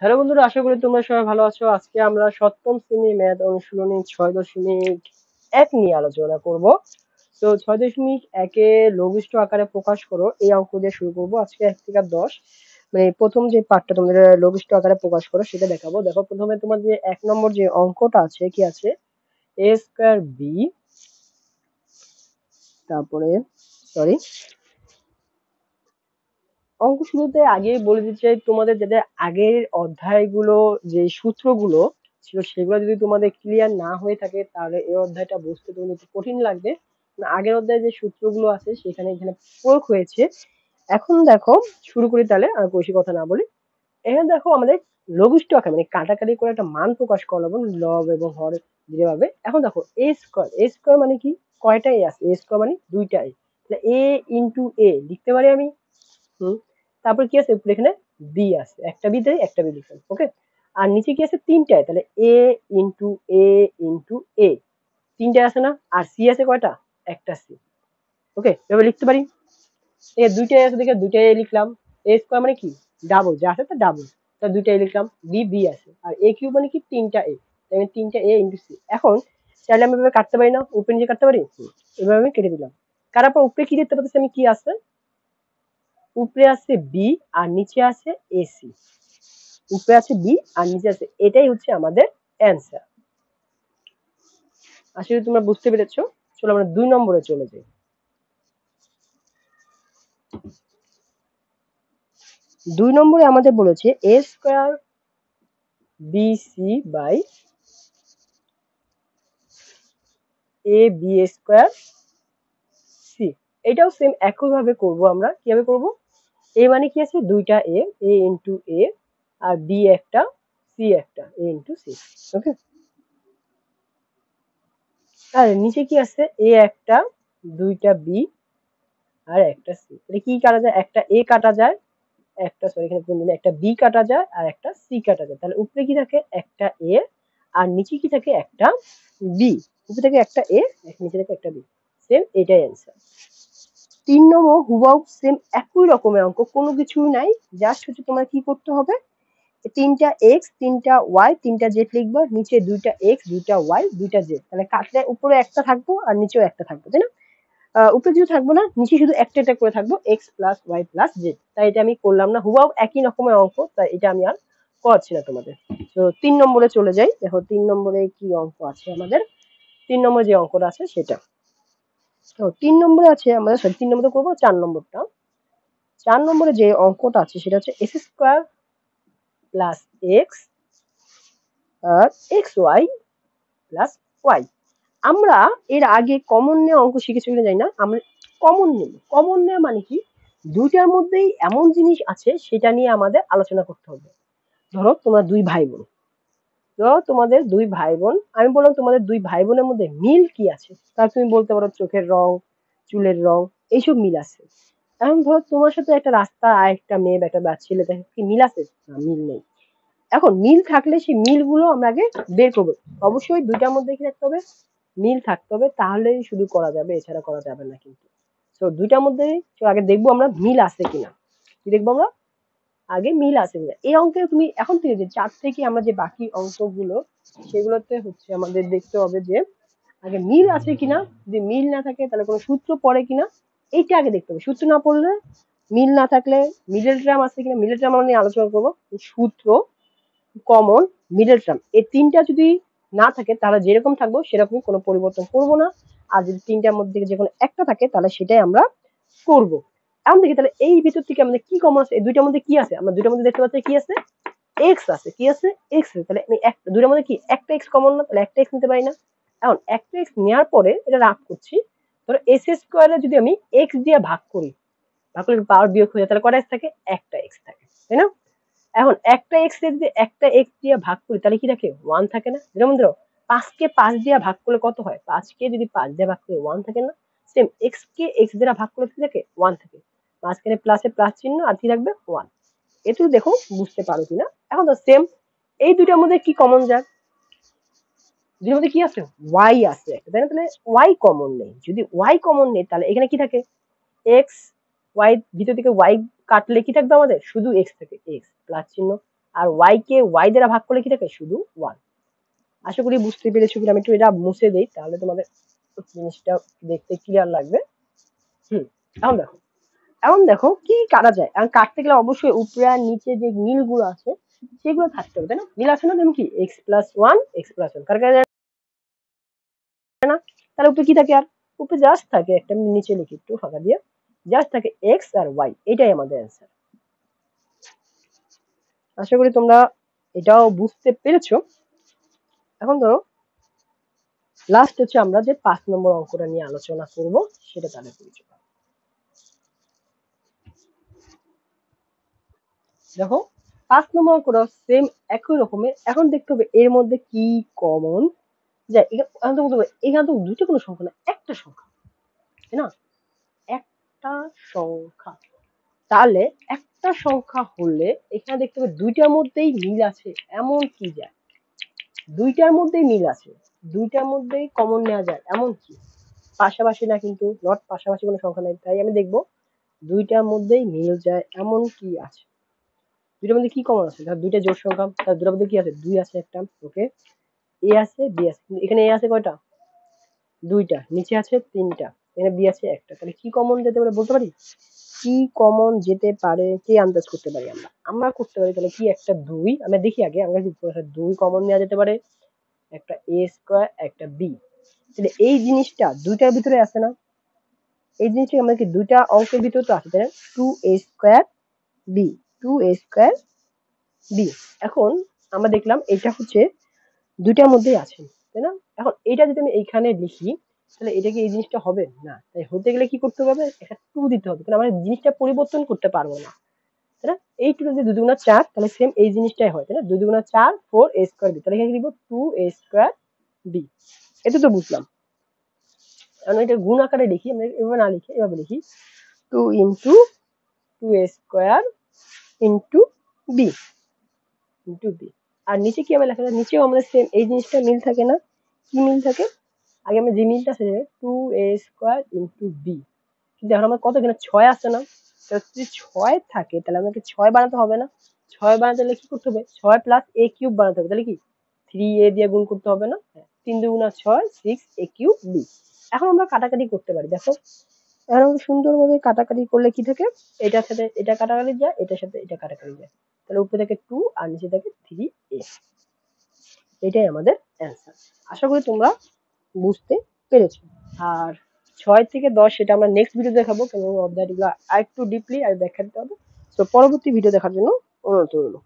Hello বন্ধুরা, আশা করি তোমরা সবাই ভালো আছো। আজকে আমরা সপ্তম শ্রেণীর ম্যাথ অনুশীলনী 6.1 নিয়ে আলোচনা করব। তো 6.1 লঘিষ্ঠ আকারে প্রকাশ করো এই অঙ্ক দিয়ে শুরু করব। আজকে 1 থেকে 10 মানে প্রথম যে পার্টটা তোমাদের লঘিষ্ঠ আকারে প্রকাশ করো সেটা দেখাবো। দেখো, প্রথমে তোমার যে 1 নম্বর যে অঙ্কটা আছে কি আছে, a স্কয়ার b, তারপরে সরি অঙ্ক শুরুতে আগেই বলে দিতে চাই, তোমাদের যাদের আগের অধ্যায়গুলো যে সূত্রগুলো ছিল সেগুলো যদি তোমাদের ক্লিয়ার না হয়ে থাকে তাহলে এই অধ্যায়টা বুঝতে তোমাদের একটু কঠিন লাগবে। আগের অধ্যায়ে যে সূত্রগুলো আছে সেখানে এখানে প্রয়োগ হয়েছে। এখন দেখো, শুরু করি তাহলে, আর বেশি কথা না বলি। এখানে দেখো আমাদের লঘিষ্ঠ আকার মানে কাটাকাটি করে একটা মান প্রকাশ করা হবে, লব এবং হর যেভাবে। এখন দেখো এ স্কোয়ার মানে কি, কয়টা এ আছে, এ স্কোয়ার মানে দুইটা এ, তাহলে এ ইন্টু এ লিখতে পারি আমি। হুম, তারপর কি আছে উপরে, এখানে বি আছে, একটা বি দেয় একটা বি লিখলাম, ওকে। আর নিচে কি আছে, তিনটায়, তাহলে এ ইন্টু এ ইন্টু এ, তিনটায় আছে না। আর সি আছে কয়টা, একটা সি, ওকে, এভাবে লিখতে পারি। এই দুইটাই আছে দেখে দুইটাই লিখলাম। এ স্কোয়ার মানে কি, ডাবল, যা আছে তা ডাবল, তা দুইটাই লিখলাম। বি বি আছে, আর এ কিউব মানে কি, তিনটা এ, তাই আমি তিনটা এ ইন্টু সি। এখন চাইলে আমি এভাবে কাটতে পারি না, উপরে নিচে কাটতে পারি। এভাবে আমি কেটে দিলাম। কাটার পর উপরে কি দেখতে পাচ্ছি আমি, কি আছে, উপরে আছে বি আর নিচে আছে এসি, উপরে আছে বি আর নিচে আছে, এটাই হচ্ছে আমাদের অ্যান্সার। আশা করি তোমরা বুঝতে পেরেছো। চলো আমরা 2 নম্বরে চলে যাই। 2 নম্বরে আমাদের বলেছে a square bc by a b square c। এটাও সেম একই ভাবে করব। আমরা কিভাবে করব, a মানে কি আছে, দুইটা a ইনটু a, আর b একটা, c একটা, a ইনটু c, ওকে। আর নিচে কি আছে, a একটা, দুইটা b আর একটা c। তাহলে কি কাটা যায়, একটা a কাটা যায়, একটা সরি এখানে কোন দিনে একটা বি কাটা যায় আর একটা সি কাটা যায়। তাহলে উপরে কি থাকে, একটা এ, আর নিচে কি থাকে, একটা বি। উপরে থেকে একটা এ, নিচে থেকে একটা বি, সেম এটাই অ্যান্সার। 3 নম্বর হুবহু সেম একই রকমের অঙ্ক, কোনো কিছুই নাই, জাস্ট হচ্ছে তোমার কি করতে হবে, তিনটা এক্স তিনটা ওয়াই তিনটা জেড লিখবা, নিচে দুইটা এক্স দুইটা ওয়াই দুইটা জেড, তাহলে কাটলে উপরে একটা থাকবো আর নিচেও একটা থাকবো, তাই না। উপরে কিছু থাকবো না, নিচে শুধু একটা একটা করে থাকবো, x plus y plus z. তাই এটা আমি করলাম না, হুবাও একই রকমের অঙ্ক, তাই এটা আমি আর করাচ্ছি না তোমাদের। তো 3 নম্বরে চলে যাই। দেখো 3 নম্বরে কি অঙ্ক আছে আমাদের। 3 নম্বরে যে অঙ্কটা আছে সেটা, তো 3 নম্বরে আছে আমাদের, সরি 3 নম্বরে করবো 4 নম্বরটা। 4 নম্বরে যে অঙ্কটা আছে সেটা হচ্ছে এক্স স্কোয়ার প্লাস এক্স আর এক্স ওয়াই প্লাস ওয়াই। আমরা এর আগে কমন নেওয়া অঙ্ক শিখেছি কিনা জানি না, আমরা কমন নেব। কমন নেওয়া মানে কি, দুইটার মধ্যেই এমন জিনিস আছে সেটা নিয়ে আমাদের আলোচনা করতে হবে। ধরো তোমরা দুই ভাই বোন, ধরো তোমাদের দুই ভাই বোন, আমি বললাম তোমাদের দুই ভাই বোনের মধ্যে মিল কি আছে, তা তুমি বলতে পারো চোখের রং, চুলের রং, এইসব মিল আছে। এখন ধরো তোমার সাথে একটা রাস্তা আর একটা মেয়ে বা একটা ছেলে, দেখো কি মিল আছে, না মিল নেই। এখন মিল থাকলে সেই মিলগুলো আমরা আগে বের করবো। অবশ্যই দুইটার মধ্যে কি থাকতে হবে, মিল থাকতে হবে, তাহলেই শুধু করা যাবে, এছাড়া করা যাবে না কিন্তু। তো দুইটার মধ্যে আগে দেখবো আমরা মিল আছে কিনা। কি দেখবো আমরা, আগে মিল আছে কিনা। এই অঙ্কে তুমি এখন থেকে যে 4 থেকে আমরা যে বাকি অঙ্কগুলো সেগুলোতে হচ্ছে আমাদের দেখতে হবে যে আগে মিল আছে কিনা। যদি মিল না থাকে তাহলে কোনো সূত্র পড়ে কিনা, এইটা আগে দেখতে হবে। সূত্র না পড়লে, মিল না থাকলে মিডল টার্ম আছে কিনা, মিডল টার্ম আমরা নিয়ে আলোচনা করবো। সূত্র, কমন, মিডল টার্ম, এই তিনটা যদি না থাকে তাহলে যেরকম থাকবো সেরকমই, কোনো পরিবর্তন করবো না। আর যদি তিনটার মধ্যে যে কোনো একটা থাকে তাহলে সেটাই আমরা করব। এখন দেখি তাহলে এই ভিতর থেকে আমাদের কি কমন আছে, এই দুইটার মধ্যে কি আছে, আমরা দুইটার মধ্যে দেখতে পাচ্ছি কি আছে, এক্স আছে, কি আছে, এক্স আছে। তাহলে আমি একটা দুইটার মধ্যে কি একটা এক্স কমন না, তাহলে একটা এক্স নিতে পারি না। এখন একটা এক্স নেওয়ার পরে এটা রাফ করছি, ধরো এস স্কোয়ারে যদি আমি এক্স দিয়ে ভাগ করি, ভাগ করলে পাওয়ার বিয়োগ হয়ে যায়, তাহলে কটা এক্স থাকে, একটা এক্স থাকে, তাই না। এখন একটা এক্স এর যদি একটা এক্স দিয়ে ভাগ করি তাহলে কি থাকে, ওয়ান থাকে না। যেমন ধরো 5 কে 5 দিয়ে ভাগ করলে কত হয়, 5 কে যদি 5 দিয়ে ভাগ করি 1 থাকে না। সেম এক্স কে এক্স দ্বারা ভাগ করলে কি থাকে, 1 থাকে, মাঝখানে প্লাসে প্লাস চিহ্ন আর কি থাকবে 1। এটুকু দেখো বুঝতে পারো কিনা। এখন তো সেম এই দুইটার মধ্যে কি কমন যায়, দুইটার মধ্যে কি আছে, ওয়াই আছে, তাই না। তাহলে ওয়াই কমন নেই, যদি ওয়াই কমন নেই তাহলে এখানে কি থাকে, এক্স, ওয়াই, ভিতর থেকে ওয়াই কাটলে কি থাকবে আমাদের, শুধু এক্স থাকে, এক্স প্লাস চিহ্ন, আর y কে y দ্বারা ভাগ করলে কি থাকে শুধু 1। আশা করি বুঝতে পেরেছো কিনা, আমি একটু এটা মুছে দেই তাহলে তোমাদের জিনিসটা দেখতে ক্লিয়ার লাগবে। হুম, এখন দেখো, এখন দেখো কি কাটা যায়। এখন কাটতে গেলে অবশ্যই উপরে আর নিচে যে মিলগুলো আছে সেগুলো থাকতে হবে, তাই না? মিল আছে না, যেমন কি x+1 কার কাছে যায় না, তাহলে উপরে কি থাকে আর, উপরে জাস্ট থাকে একটা, নিচে লিখি একটু ফাঁকা দিয়ে, জাস্ট থাকে x আর y, এটাই আমাদের অ্যান্সার। আশা করি তোমরা এটাও বুঝতে পেরেছো। এখন ধরো লাস্ট হচ্ছে আমরা যে 5 নম্বর অঙ্কটা নিয়ে আলোচনা করব সেটা তাহলে পরিচয়। দেখো 5 নম্বর অঙ্কটা সেম একই রকমের। এখন দেখতে হবে এর মধ্যে কি কমন যায়। এখন তো বলতে হবে এখানে তো দুইটা কোনো সংখ্যা না, একটা সংখ্যা, তাই না? একটা সংখ্যা, তাহলে একটা সংখ্যা হলে এখানে দেখতে হবে দুইটার মধ্যেই মিল আছে এমন কি যায়, দুইটার মধ্যেই মিল আছে, দুইটার মধ্যেই কমন নেওয়া যায় এমন কি, পাশাপাশি না কিন্তু, নট পাশাপাশি কোনো সংখ্যা নেই। তাই আমি দেখবো দুইটার মধ্যেই মিল যায় এমন কি আছে, দুইটার মধ্যে কি কমন আছে। ধর দুইটা জোড় সংখ্যা, তার দুটার মধ্যে কি আছে, দুই আছে একটা, ওকে, এ আছে বি আছে, কিন্তু এখানে এ আছে কয়টা, দুইটা, নিচে আছে তিনটা, এখানে বি আছে একটা, তাহলে কি কমন যেতে পারে বলতে পারি, কি কমন যেতে পারে, কে আন্দাজ করতে পারি আমরা, আমরা করতে পারি। তাহলে কি, একটা দুই, আমরা দেখি আগে, আমরা কি দুই কমন নেওয়া যেতে পারে, একটা এ স্কোয়ার একটা বি, তাহলে এই জিনিসটা দুইটার ভিতরে আছে না, এই জিনিসটা আমাদের কি দুইটা অঙ্কের ভিতরে তো আছে, তাই না, টু এ স্কোয়ার বি, টু এ স্কোয়ার বি। এখন আমরা দেখলাম এটা হচ্ছে দুইটার মধ্যেই আছে, তাই না? এখন এটা যদি আমি এইখানে লিখি তাহলে এটা কি এই জিনিসটা হবে না, তাই হতে গেলে কি করতে হবে, একটা টু দিতে হবে, কারণ আমরা জিনিসটা পরিবর্তন করতে পারবো না, তাই না? এই টু যদি 2 × 4 তাহলে সেম এই জিনিসটাই হয়, তাই না, 2 × 4 4 এ স্কোয়ার বি, তাহলে এখানে লিখবো 2 এ স্কোয়ার বি। এটা তো বুঝলাম। কারণ এটা গুণ আকারে লিখি, আমরা এভাবে না লিখে এভাবে লিখি, 2 × 2 a² into b, into b. আর নিচে কি হবে লেখা যায়, নিচেও আমাদের সেম এই জিনিসটা মিল থাকে না, কি মিল থাকে, আগে আমরা যে মিলটা আছে 2a² ইন্টু বি, কিন্তু এখন আমার কত, এখানে 6 আছে না, যদি 6 থাকে তাহলে আমাকে 6 বানাতে হবে না, 6 বানাতে হলে কি করতে হবে, 6 প্লাস a³ বানাতে হবে, তাহলে কি 3a দিয়ে গুণ করতে হবে না, 3 × 2 = 6 6a³ বি। এখন আমরা কাটাকাটি করতে পারি, দেখো এখন সুন্দরভাবে কাটাকাটি করলে কি থাকে, এটার সাথে এটা কাটাকাটি যায়, এটার সাথে এটা কাটাকাটি যায়, তাহলে উপরে থাকে 2 আর নিচে থাকে 3a। এটাই আমাদের অ্যান্সার। আশা করি তোমরা বুঝতে পেরেছো। আর 6 থেকে 10 সেটা আমরা নেক্সট ভিডিও দেখাবো, কারণ অধ্যায়গুলো আরেকটু ডিপলি আর ব্যাখ্যা দিতে হবে। তো পরবর্তী ভিডিও দেখার জন্য অনুরোধ রইল।